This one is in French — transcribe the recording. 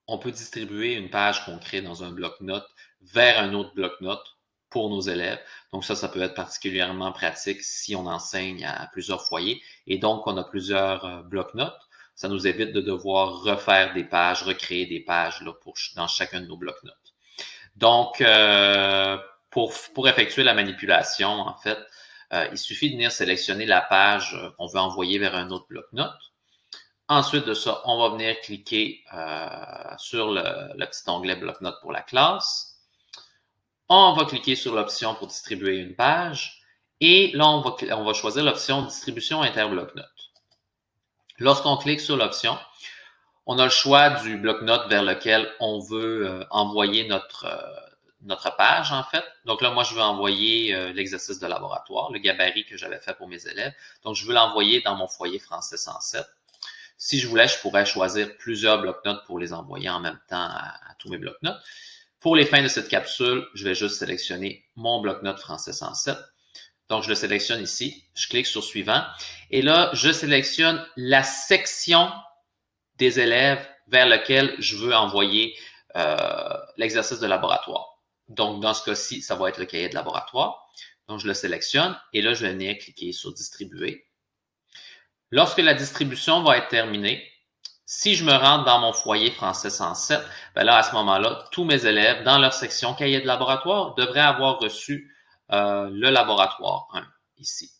on peut distribuer une page qu'on crée dans un bloc-notes vers un autre bloc-notes pour nos élèves. Donc ça peut être particulièrement pratique si on enseigne à plusieurs foyers et donc on a plusieurs bloc-notes. Ça nous évite de devoir refaire des pages, recréer des pages là, dans chacun de nos bloc-notes. Donc, pour effectuer la manipulation, en fait, il suffit de venir sélectionner la page qu'on veut envoyer vers un autre bloc-notes. Ensuite de ça, on va venir cliquer sur le petit onglet bloc-notes pour la classe. On va cliquer sur l'option pour distribuer une page. Et là, on va choisir l'option distribution interbloc-notes. Lorsqu'on clique sur l'option, on a le choix du bloc-notes vers lequel on veut envoyer notre page, en fait. Donc là, moi, je veux envoyer l'exercice de laboratoire, le gabarit que j'avais fait pour mes élèves. Donc, je veux l'envoyer dans mon foyer français 107. Si je voulais, je pourrais choisir plusieurs bloc-notes pour les envoyer en même temps à tous mes bloc-notes. Pour les fins de cette capsule, je vais juste sélectionner mon bloc-notes français 107. Donc, je le sélectionne ici. Je clique sur suivant. Et là, je sélectionne la section des élèves vers lequel je veux envoyer l'exercice de laboratoire. Donc, dans ce cas-ci, ça va être le cahier de laboratoire. Donc, je le sélectionne et là, je vais venir cliquer sur distribuer. Lorsque la distribution va être terminée, si je me rends dans mon foyer français 107, ben là, à ce moment-là, tous mes élèves, dans leur section cahier de laboratoire, devraient avoir reçu le laboratoire 1 ici.